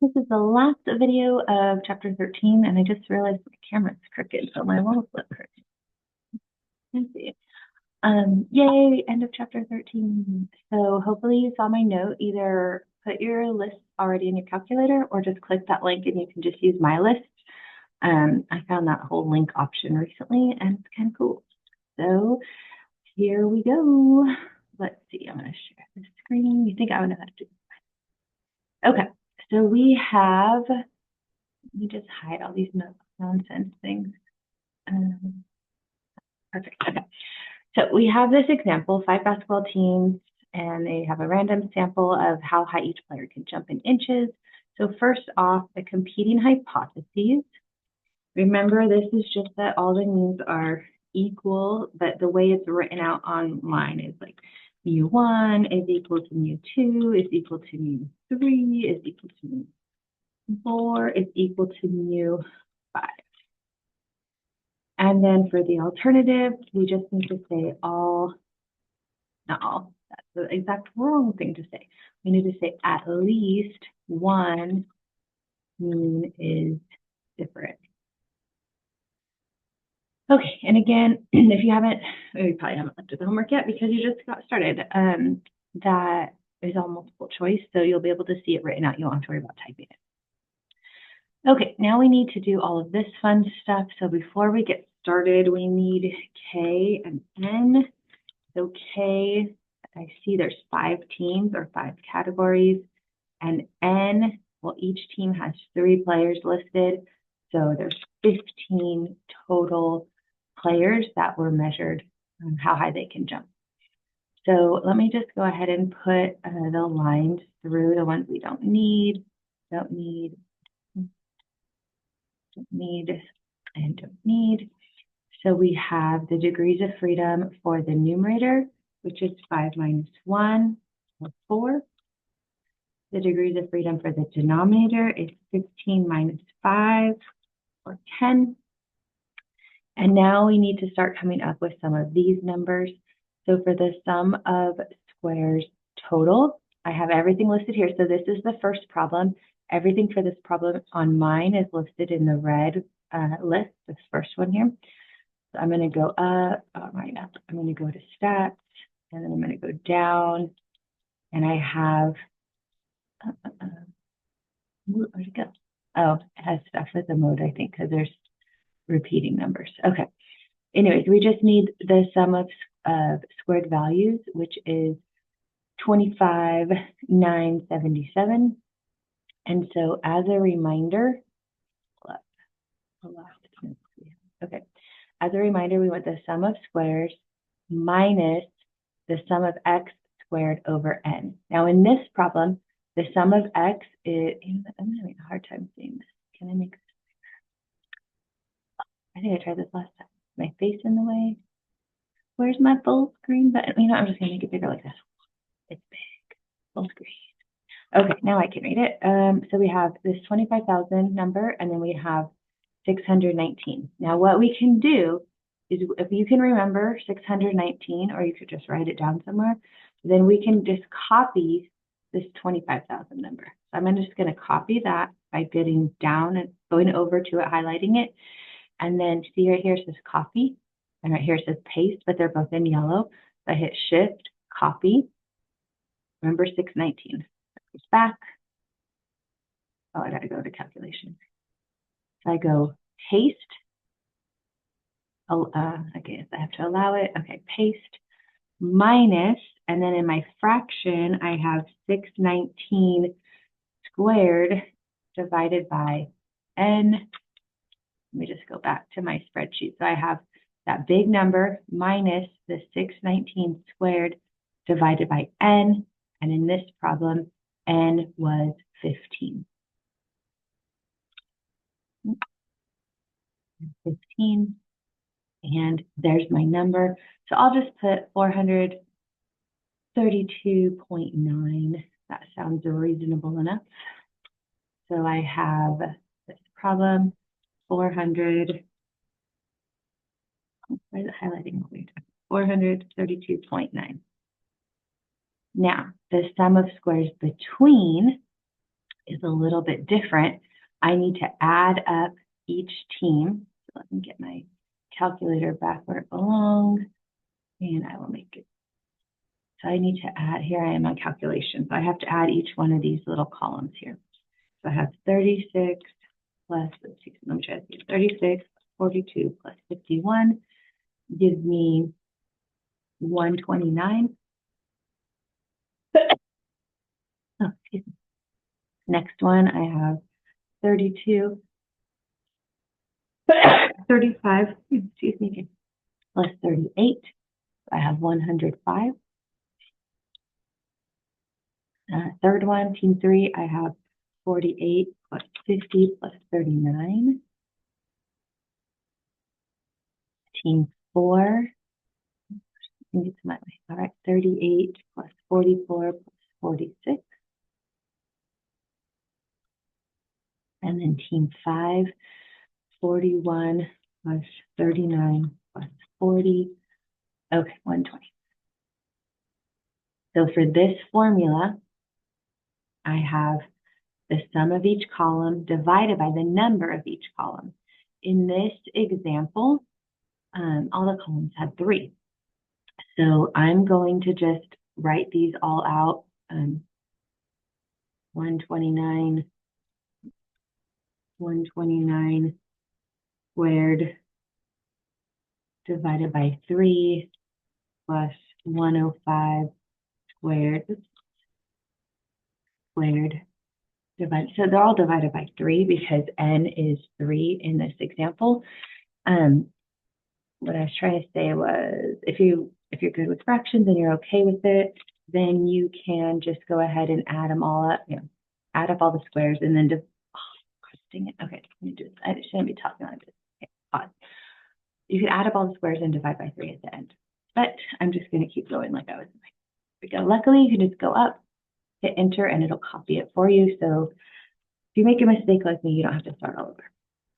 This is the last video of chapter 13, and I just realized my camera's crooked, so my walls look crooked. Let's see. Yay, end of chapter 13. So hopefully you saw my note. Either put your list already in your calculator or just click that link and you can just use my list. I found that whole link option recently and it's kind of cool. So here we go. Let's see, I'm going to share the screen. You think I would know how to do it? Okay, so we have, let me just hide all these nonsense things. Perfect. Okay. So we have this example, 5 basketball teams, and they have a random sample of how high each player can jump in inches. So first off, the competing hypotheses. Remember, this is just that all the means are equal, but the way it's written out online is like mu1 is equal to mu2 is equal to mu3 is equal to mu4 is equal to mu5. And then for the alternative, we just need to say all, not all, that's the exact wrong thing to say. We need to say at least one mean is different. Okay, and again, if you haven't, you probably haven't looked at the homework yet because you just got started, that is all multiple choice, so you'll be able to see it written out. You won't have to worry about typing it. Okay, now we need to do all of this fun stuff. So before we get started, we need K and N. So K, I see there's 5 teams or 5 categories, and N, well, each team has 3 players listed. So there's 15 total players that were measured on how high they can jump. So let me just go ahead and put the lines through the ones we don't need, and don't need. So we have the degrees of freedom for the numerator, which is 5 minus 1, or 4. The degrees of freedom for the denominator is 15 minus 5, or 10. And now we need to start coming up with some of these numbers. So for the sum of squares total, I have everything listed here. So this is the first problem. Everything for this problem on mine is listed in the red list, this first one here. So I'm going to go up, right up. I'm going to go to stats, and then I'm going to go down, and I have, where'd it go? Oh, it has stuff with the mode, I think, because there's repeating numbers. Okay. Anyways, we just need the sum of squared values, which is 25,977. And so as a reminder, okay, as a reminder, we want the sum of squares minus the sum of x squared over n. Now in this problem, the sum of x is, I'm having a hard time seeing this. Can I make this bigger? I think I tried this last time. My face in the way. Where's my full screen button? You know, I'm just gonna make it bigger like this. It's big, full screen. Okay, now I can read it. So we have this 25,000 number, and then we have 619. Now what we can do is, if you can remember 619, or you could just write it down somewhere, then we can just copy this 25,000 number. So I'm just going to copy that by getting down and going over to it, highlighting it, and then see right here it says copy, and right here it says paste, but they're both in yellow. So I hit shift, copy, remember 619. It's back. Oh, I got to go to calculation. So I go paste. Oh, I guess I have to allow it. Okay, paste minus, and then in my fraction, I have 619 squared divided by n. Let me just go back to my spreadsheet. So I have that big number minus the 619 squared divided by n, and in this problem, n was 15. 15, and there's my number. So I'll just put 432.9. That sounds reasonable enough. So I have this problem, 400, why is it highlighting weird? 432.9. Now, the sum of squares between is a little bit different. I need to add up each team. So let me get my calculator back where it belongs, and I will make it. So I need to add, here I am on calculation. So I have to add each one of these little columns here. So I have 36 plus, let's see, let me try to see, 36, 42 plus 51 gives me 129. Oh, excuse me. Next one, I have 32, 35, excuse me, plus 38. I have 105. Third one, team 3, I have 48 plus 50 plus 39. Team 4, it's my way. All right, 38 plus 44 plus 46. And then team 5, 41 plus 39 plus 40. Okay, 120. So for this formula, I have the sum of each column divided by the number of each column. In this example, all the columns had 3. So I'm going to just write these all out. 129 squared divided by 3 plus 105 squared divided. So they're all divided by 3 because n is 3 in this example. What I was trying to say was, if you're good with fractions and you're okay with it, then you can just go ahead and add them all up. Add up all the squares and then dang it. Okay, let me do this. I shouldn't be talking like this. Okay, pause. You could add up all the squares and divide by 3 at the end. But I'm just going to keep going like I was. Luckily, you can just go up, hit enter, and it'll copy it for you. So if you make a mistake like me, you don't have to start all over.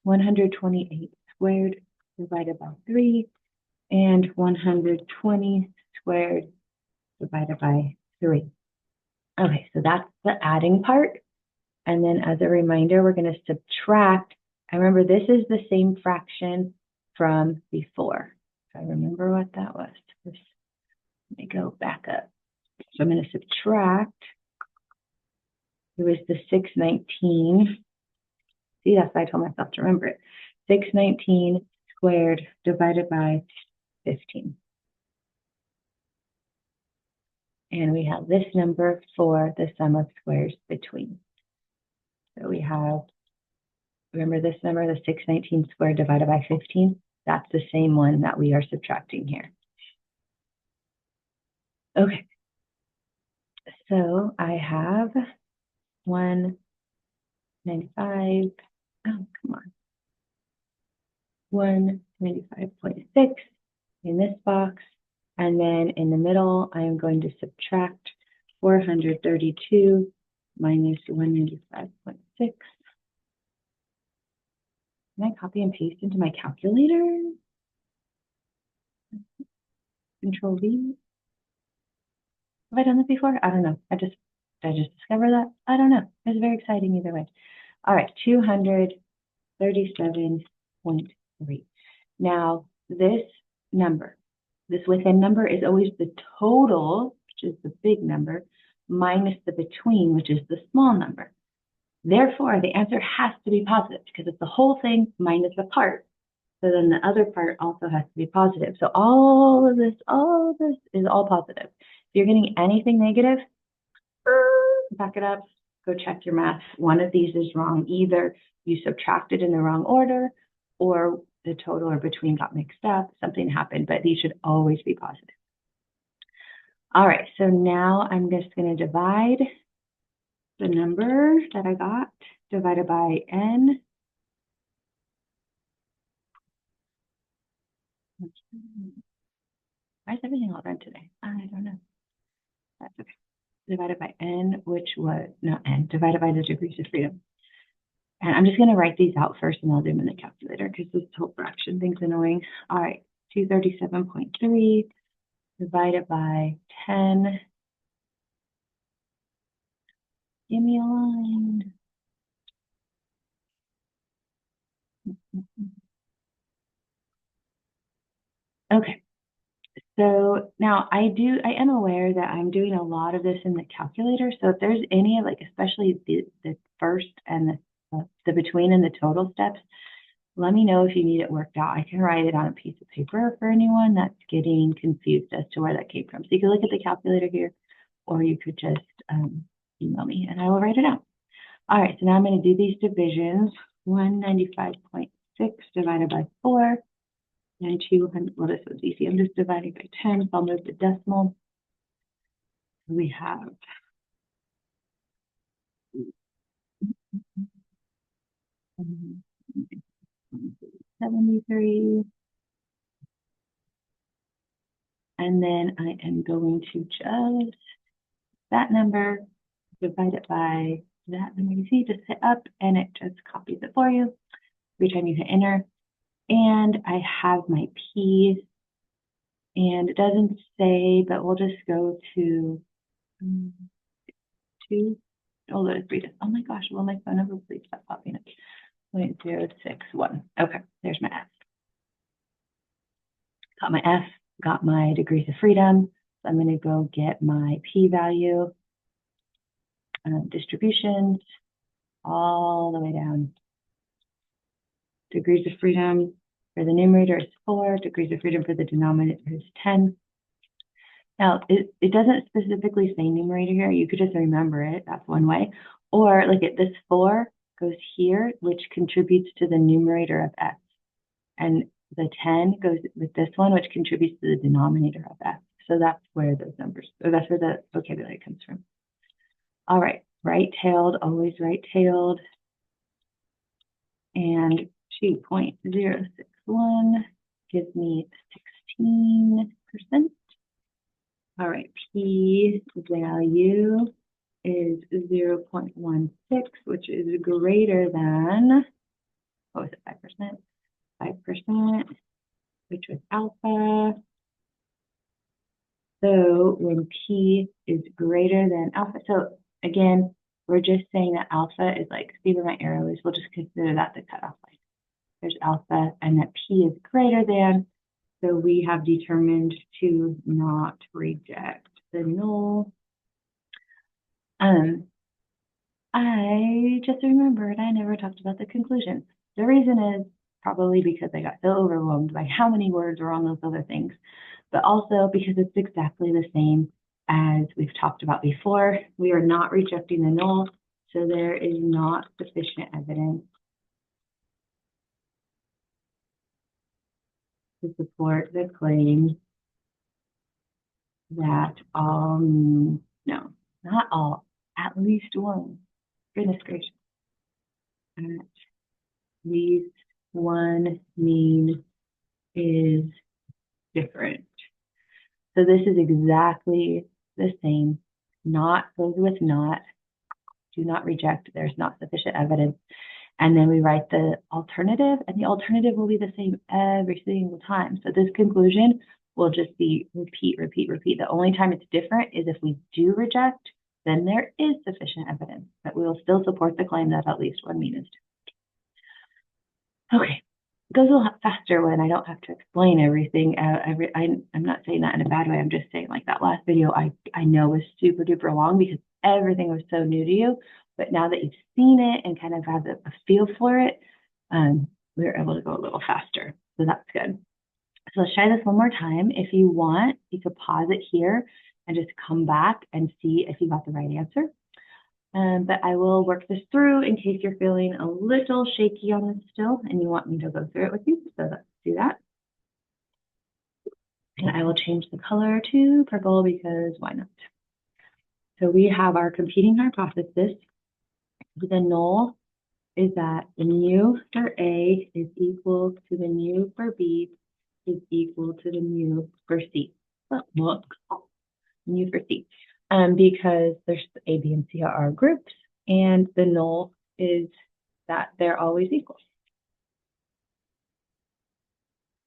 128 squared divided by 3 and 120 squared divided by 3. Okay, so that's the adding part. And then as a reminder, we're going to subtract. I remember this is the same fraction from before. I remember what that was. Let me go back up. So I'm going to subtract. It was the 619. See, that's why I told myself to remember it. 619 squared divided by 15. And we have this number for the sum of squares between. So we have, remember this number, the 619 squared divided by 15? That's the same one that we are subtracting here. Okay. So I have 195, oh, come on. 195.6 in this box. And then in the middle, I am going to subtract 432 minus 195.6. Can I copy and paste into my calculator? Control V. Have I done this before? I don't know. Did I just discover that? I don't know. It's very exciting either way. All right, 237.3. Now, this number, this within number is always the total, which is the big number, minus the between, which is the small number. Therefore, the answer has to be positive because it's the whole thing minus the part. So then the other part also has to be positive. So all of this is all positive. If you're getting anything negative, back it up, go check your math. One of these is wrong. Either you subtracted in the wrong order or the total or between got mixed up, something happened, but these should always be positive. All right, so now I'm just going to divide the number that I got divided by n. Why is everything all red today? I don't know. That's okay. Divided by n, which was, not n, divided by the degrees of freedom. And I'm just going to write these out first and I'll do them in the calculator because this whole fraction thing's annoying. All right, 237.3 divided by 10. Give me a line. Okay. So now I am aware that I'm doing a lot of this in the calculator. So if there's any, like, especially the first and the between and the total steps, let me know if you need it worked out. I can write it on a piece of paper for anyone that's getting confused as to where that came from. So you can look at the calculator here, or you could just email me and I will write it out. All right, so now I'm going to do these divisions. 195.6 divided by 4, and 200, well, this was easy. I'm just dividing by 10, so I'll move the decimal. We have 73. And then I am going to just that number, divide it by that number. You see, just hit up and it just copies it for you every time you hit enter. And I have my P, and it doesn't say, but we'll just go to 2. Oh, let's read it. Oh my gosh, will my phone number please stop popping up? 0.061. Okay, there's my F. Got my F, got my degrees of freedom. So I'm going to go get my p-value, distributions, all the way down. Degrees of freedom for the numerator is 4. Degrees of freedom for the denominator is 10. Now, it doesn't specifically say numerator here. You could just remember it. That's one way. Or look at this 4 goes here, which contributes to the numerator of x. And the 10 goes with this one, which contributes to the denominator of x. So that's where those numbers, or that's where the vocabulary comes from. All right, right-tailed, always right-tailed. And 2.061 gives me 16%. All right, P value is 0.16, which is greater than, what was it, 5%? 5%, which was alpha. So when P is greater than alpha, so again, we're just saying that alpha is like, see where my arrow is, we'll just consider that the cutoff line. There's alpha, and that P is greater than, so we have determined to not reject the null. I just remembered I never talked about the conclusion. The reason is probably because I got so overwhelmed by how many words were on those other things, but also because it's exactly the same as we've talked about before. We are not rejecting the null, so there is not sufficient evidence to support the claim that all mean, no, not all, at least one. Goodness gracious. At least one mean is different. So this is exactly the same. Not goes with not. Do not reject. There's not sufficient evidence. And then we write the alternative, and the alternative will be the same every single time. So this conclusion will just be repeat, repeat, repeat. The only time it's different is if we do reject, then there is sufficient evidence that we will still support the claim that at least one mean is different. Okay, it goes a lot faster when I don't have to explain everything. I'm not saying that in a bad way. I'm just saying, like, that last video I know was super duper long because everything was so new to you. But now that you've seen it and kind of have a feel for it, we were able to go a little faster. So that's good. So let's try this one more time. If you want, you could pause it here and just come back and see if you got the right answer. But I will work this through in case you're feeling a little shaky on this still and you want me to go through it with you. So let's do that. And I will change the color to purple because why not? So we have our competing hypothesis. The null is that the mu for A is equal to the mu for B is equal to the mu for C. Look, mu for C. Because there's A, B, and C are groups, and the null is that they're always equal.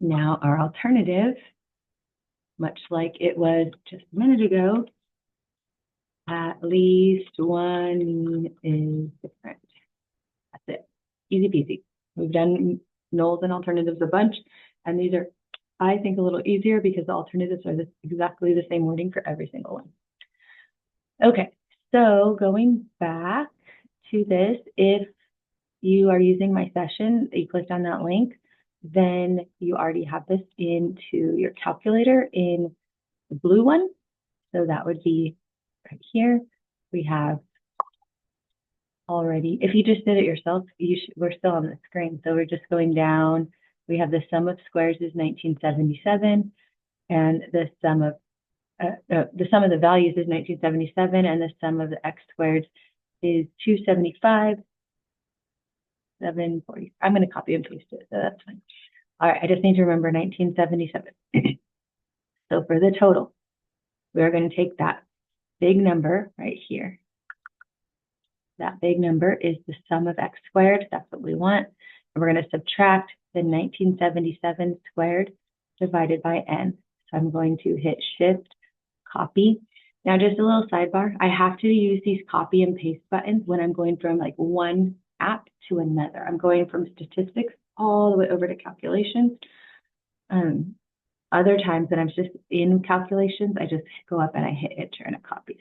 Now our alternative, much like it was just a minute ago, at least one mean is different. That's it. Easy peasy. We've done nulls and alternatives a bunch, and these are I think, a little easier because the alternatives are exactly the same wording for every single one. Okay, so going back to this, if you are using my session, you clicked on that link, then you already have this into your calculator in the blue one. So that would be right here. We have already, if you just did it yourself, we're still on the screen. So we're just going down. We have the sum of squares is 1977, and the sum of the values is 1977, and the sum of the x squared is 275, 740. I'm going to copy and paste it, so that's fine. All right, I just need to remember 1977. So for the total, we're going to take that big number right here. That big number is the sum of x squared. That's what we want. And we're going to subtract the 1977 squared divided by n. So I'm going to hit Shift, copy. Now, just a little sidebar. I have to use these copy and paste buttons when I'm going from like one app to another. I'm going from statistics all the way over to calculations. Other times when I'm just in calculations, I just go up and I hit enter and it copies.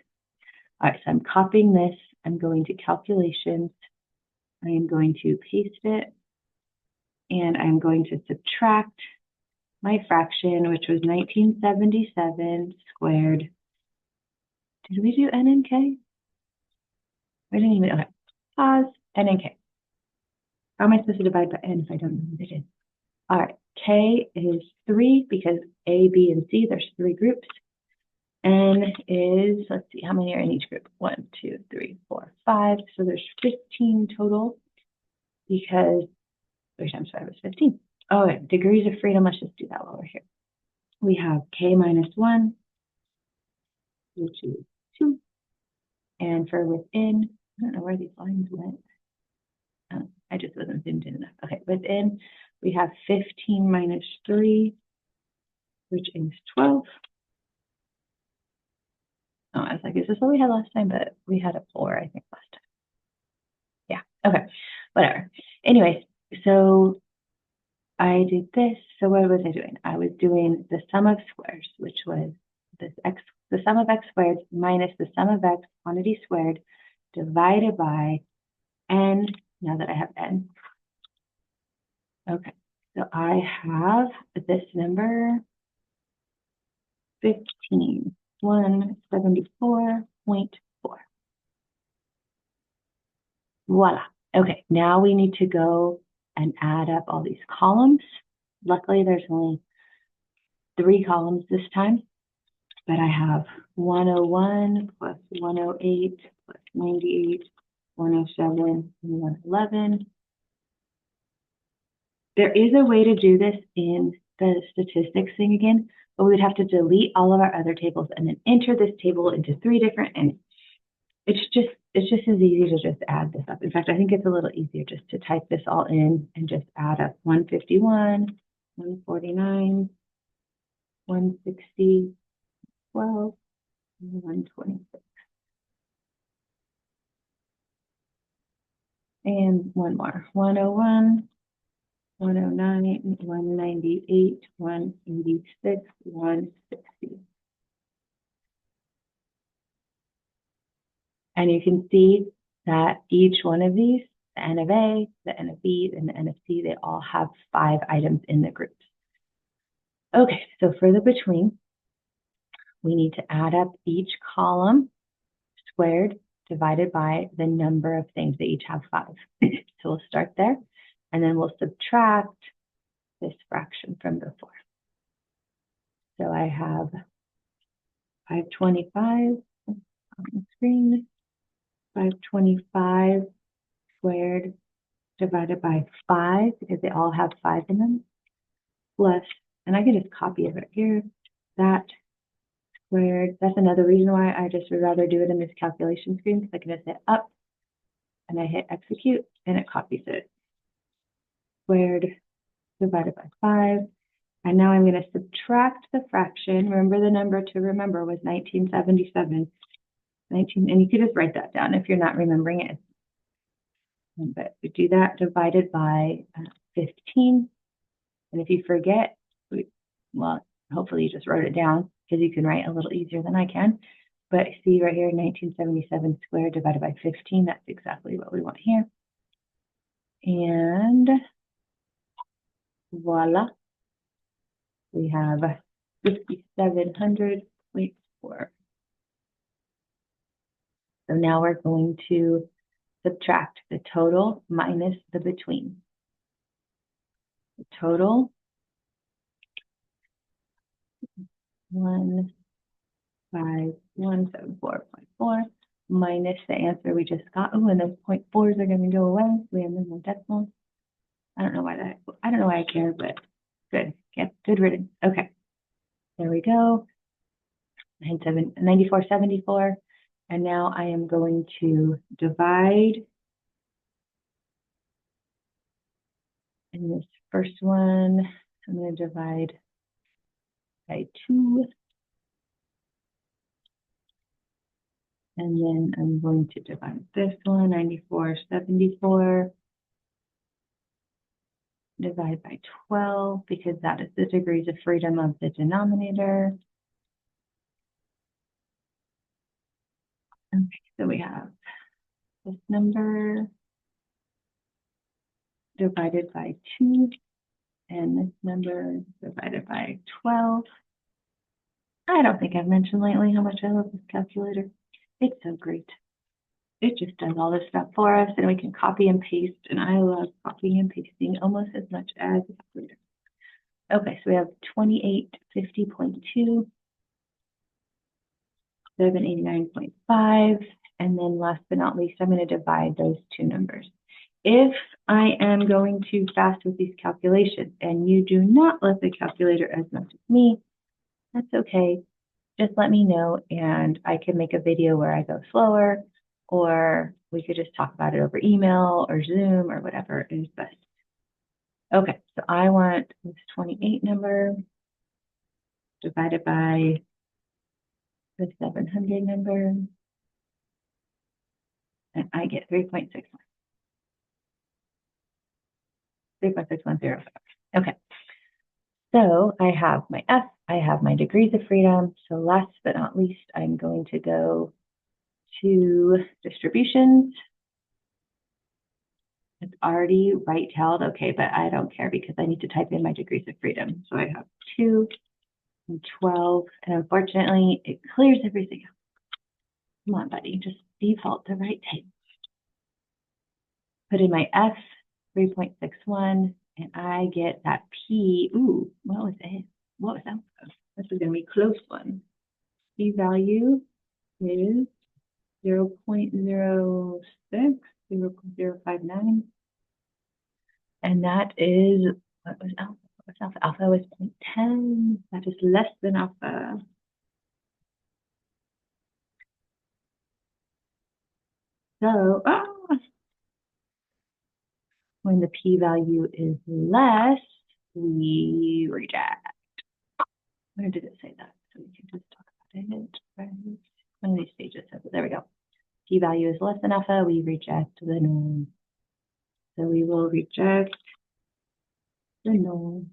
All right, so I'm copying this. I'm going to calculations. I am going to paste it. And I'm going to subtract my fraction, which was 1977 squared. Did we do n and k? We didn't even, okay. Pause, n and k. How am I supposed to divide by n if I don't know what it is? All right, k is 3 because A, B, and C, there's 3 groups. N is, let's see, how many are in each group? 1, 2, 3, 4, 5. So there's 15 total because 3 times 5 is 15. Oh, right. Degrees of freedom. Let's just do that while we're here. We have k minus 1, which is 2. And for within, I don't know where these lines went. Oh, I just wasn't zoomed in enough. Okay, within, we have 15 minus 3, which is 12. Oh, I was like, is this what we had last time? But we had a 4, I think, last time. Yeah, okay, whatever. Anyways, so I did this. So what was I doing? I was doing the sum of squares, which was this x, the sum of x squared minus the sum of x quantity squared divided by n, now that I have n. Okay, so I have this number 15, 174.4. Voila. Okay, now we need to go and add up all these columns. Luckily, there's only 3 columns this time, but I have 101 plus 108 plus 98, 107, and 111. There is a way to do this in the statistics thing again, but we would have to delete all of our other tables and then enter this table into 3 different, and it's just as easy to just add this up. In fact, I think it's a little easier just to type this all in and just add up 151, 149, 160, 12, 126. And one more, 101, 109, 198, 186, 160. And you can see that each one of these, the N of A, the N of B, and the N of C, they all have 5 items in the groups. Okay, so for the between, we need to add up each column squared divided by the number of things. They each have 5. So we'll start there, and then we'll subtract this fraction from before. So I have 525 on the screen, 525 squared divided by 5, because they all have 5 in them, plus, and I can just copy it right here, that squared. That's another reason why I just would rather do it in this calculation screen, because I can just hit up and I hit execute and it copies it. Squared divided by 5. And now I'm going to subtract the fraction. Remember, the number to remember was 1977. And you could just write that down if you're not remembering it. But we do that divided by 15. And if you forget, well, hopefully you just wrote it down because you can write a little easier than I can. But see right here, 1977 squared divided by 15, that's exactly what we want here. And voila, we have 5,700.4. So now we're going to subtract the total minus the between. The total, 15174.4 minus the answer we just got. Oh, and those 0.4s are going to go away. So we have no more decimals. I don't know why I care, but good. Yeah, good riddance. Okay. There we go. 9474. And now I am going to divide. In this first one, I'm going to divide by 2. And then I'm going to divide this one, 9474. Divide by 12 because that is the degrees of freedom of the denominator. Okay, so we have this number divided by 2 and this number divided by 12. I don't think I've mentioned lately how much I love this calculator. It's so great. It just does all this stuff for us and we can copy and paste, and I love copying and pasting almost as much as a calculator. Okay, so we have 2850.2, 789.5, and then last but not least, I'm going to divide those two numbers. If I am going too fast with these calculations and you do not love the calculator as much as me, that's okay. Just let me know and I can make a video where I go slower, or we could just talk about it over email or Zoom or whatever is best. Okay, so I want this 28 number divided by the 700 number, and I get 3.61. 3.6105. Okay, so I have my F, I have my degrees of freedom. So last but not least, I'm going to go to distributions. It's already right-tailed, okay, but I don't care because I need to type in my degrees of freedom. So I have 2 and 12, and unfortunately, it clears everything out. Come on, buddy, just default to right type. Put in my F, 3.61, and I get that P. Ooh, what was it? What was that? This is going to be a close one. P value is 0.06, 0.059. And that is, what was alpha? What's alpha? Alpha was 0.10. That is less than alpha. So, when the p-value is less, we reject. Where did it say that? So we can just talk about it. Right? One of these pages says it. There we go. P-value is less than alpha, we reject the norm. So we will reject the norm.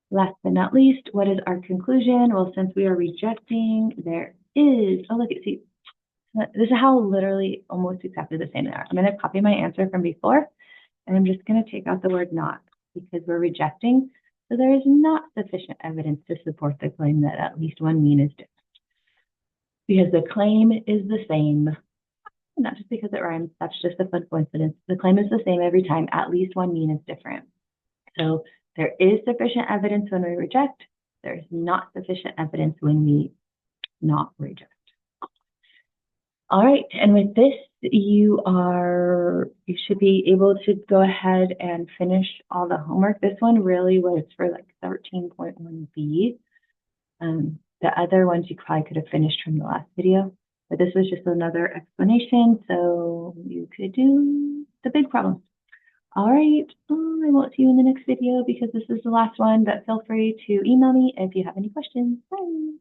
Last but not least, what is our conclusion? Well, since we are rejecting, there is, oh, look, see, this is how literally almost exactly the same they are. I'm going to copy my answer from before, and I'm just going to take out the word not because we're rejecting. So there is not sufficient evidence to support the claim that at least one mean is different. Because the claim is the same, not just because it rhymes, that's just a fun coincidence. The claim is the same every time, at least one mean is different. So there is sufficient evidence when we reject. There is not sufficient evidence when we not reject. All right, and with this, you should be able to go ahead and finish all the homework. This one really was for like 13.1b. The other ones you probably could have finished from the last video, but this was just another explanation, so you could do the big problems. All right, I won't see you in the next video because this is the last one, but feel free to email me if you have any questions. Bye.